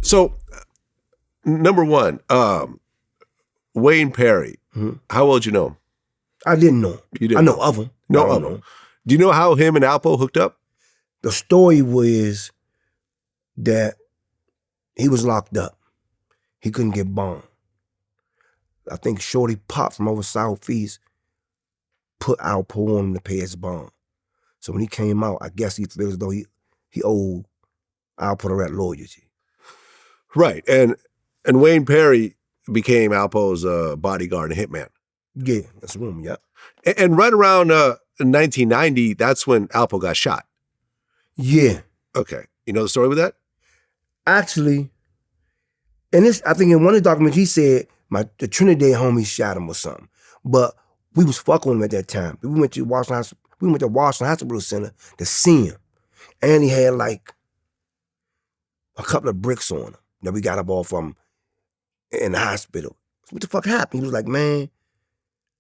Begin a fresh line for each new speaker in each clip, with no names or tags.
So, number one, Wayne Perry. How well did you know him?
I didn't know him.
You didn't?
I know of him.
No, of him. Do you know how him and Alpo hooked up?
The story was that he was locked up. He couldn't get bond. I think Shorty Pop from over Southeast put Alpo on him to pay his bond. So when he came out, I guess he felt as though he owed Alpo the rat loyalty.
Right, and Wayne Perry became Alpo's bodyguard and hitman.
Yeah, that's the room, yeah.
And right around 1990, that's when Alpo got shot.
Yeah.
Okay. You know the story with that?
Actually, and this, I think in one of the documents he said the Trinidad homie shot him or something. But we was fucking with him at that time. We went to Washington Hospital Center to see him. And he had like a couple of bricks on him that we got up off from in the hospital. What the fuck happened? He was like, man,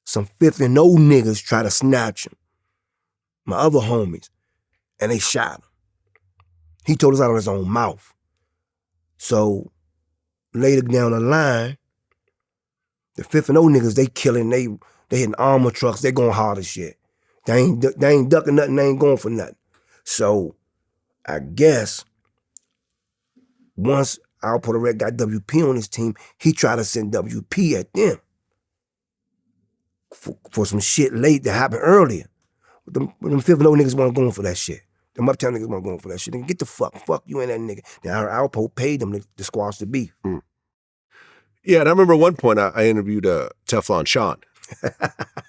some 50 and old niggas try to snatch him. My other homies. And they shot him. He told us out of his own mouth. So later down the line, the 50 and old niggas, they killing, they hitting armor trucks, they going hard as shit. They ain't ducking nothing, they ain't going for nothing. So I guess once Alpo the Red got WP on his team, he tried to send WP at them for some shit late that happened earlier. Them 50 and old niggas weren't going for that shit. Them uptown niggas weren't going for that shit. Then get the fuck you and that nigga. Then Alpo paid them to squash the beef.
Yeah, and I remember one point I interviewed Teflon Sean.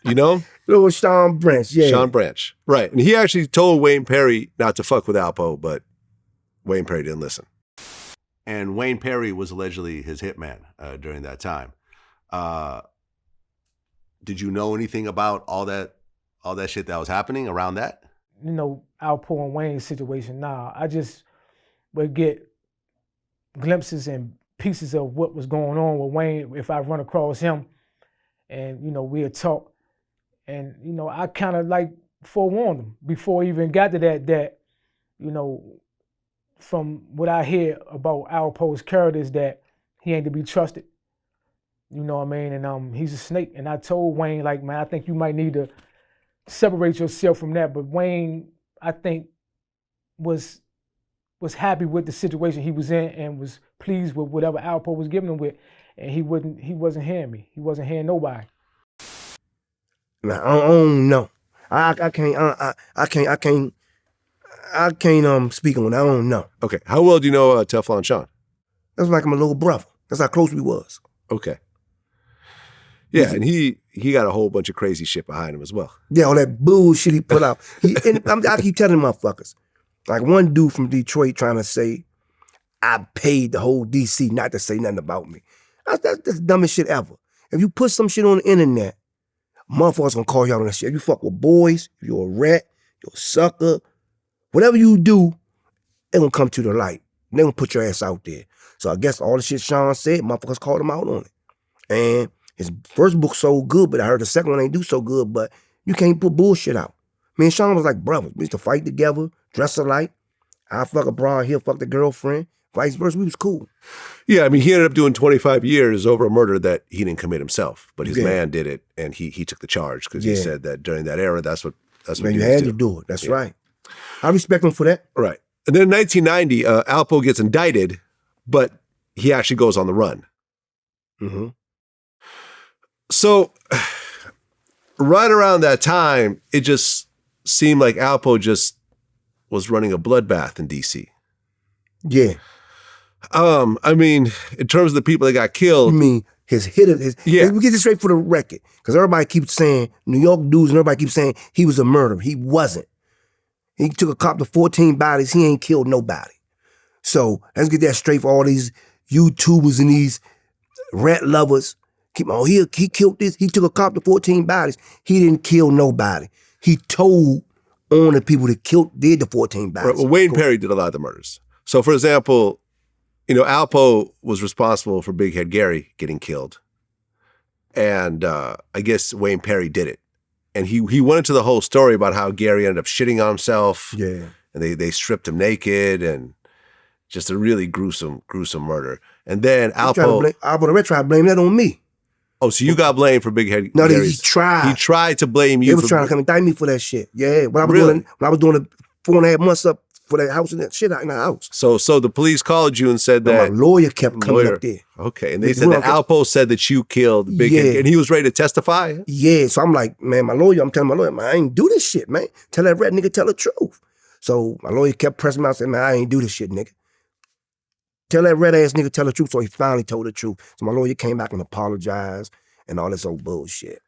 You know him?
Little Sean Branch, yeah.
Sean Branch, right. And he actually told Wayne Perry not to fuck with Alpo, but Wayne Perry didn't listen. And Wayne Perry was allegedly his hitman during that time. Did you know anything about all that shit that was happening around that?
You know, Alpo and Wayne's situation, nah. I just would get glimpses and pieces of what was going on with Wayne if I run across him. And, you know, we'd talk. And, you know, I kind of like forewarned him before he even got to that, you know, from what I hear about Alpo's character is that he ain't to be trusted. You know what I mean? And he's a snake. And I told Wayne, like, man, I think you might need to separate yourself from that. But Wayne, I think, was happy with the situation he was in and was pleased with whatever Alpo was giving him with. And he wasn't hearing me. He wasn't hearing nobody.
Nah, I don't know. I can't speak on it. I don't know.
Okay. How well do you know Teflon Sean?
That's like my little brother. That's how close we was.
Okay. Yeah, and he got a whole bunch of crazy shit behind him as well.
Yeah, all that bullshit he put out. I keep telling motherfuckers. Like one dude from Detroit trying to say, I paid the whole DC not to say nothing about me. That's the dumbest shit ever. If you put some shit on the internet, motherfuckers gonna call you out on that shit. If you fuck with boys, if you're a rat, you're a sucker, whatever you do, it gonna come to the light. They gonna put your ass out there. So I guess all the shit Sean said, motherfuckers called him out on it. And his first book sold good, but I heard the second one ain't do so good, but you can't put bullshit out. Me and Sean was like brothers. We used to fight together, dress alike. I fuck a bra, he'll fuck the girlfriend. Vice versa, we was cool.
Yeah, I mean, he ended up doing 25 years over a murder that he didn't commit himself, but his man did it, and he took the charge because he said that during that era, that's what
man, you had to do it. That's right. I respect him for that.
Right. And then in 1990, Alpo gets indicted, but he actually goes on the run.
Mm-hmm.
So right around that time, it just seemed like Alpo just was running a bloodbath in DC.
Yeah.
I mean, in terms of the people that got killed.
You mean his hitters? Yeah. We get this straight for the record. Because everybody keeps saying, New York dudes and everybody keeps saying he was a murderer. He wasn't. He took a cop to 14 bodies. He ain't killed nobody. So let's get that straight for all these YouTubers and these rat lovers. He killed this. He took a cop to 14 bodies. He didn't kill nobody. He told on the people that did the 14 bodies.
Right, well, Wayne Perry did a lot of the murders. So, for example, you know, Alpo was responsible for Big Head Gary getting killed. And I guess Wayne Perry did it. And he went into the whole story about how Gary ended up shitting on himself.
Yeah.
And they stripped him naked. And Just a really gruesome murder. And then
Alpo the Red tried to blame that on me.
Oh, so you got blamed for Big Head
No,
Gary's.
he tried.
He tried to blame you.
They was trying to come indict me for that shit. Yeah, when I was doing the 4.5 months up for that house and that shit out in the house.
So the police called you and said that
my lawyer kept coming up there.
Okay, and they said that Alpo said that you killed Big Head, and he was ready to testify.
Yeah, so I'm like, man, I'm telling my lawyer, man, I ain't do this shit, man. Tell that red nigga tell the truth. So my lawyer kept pressing me out, saying, man, I ain't do this shit, nigga. Tell that red ass nigga tell the truth. So he finally told the truth. So my lawyer came back and apologized and all this old bullshit.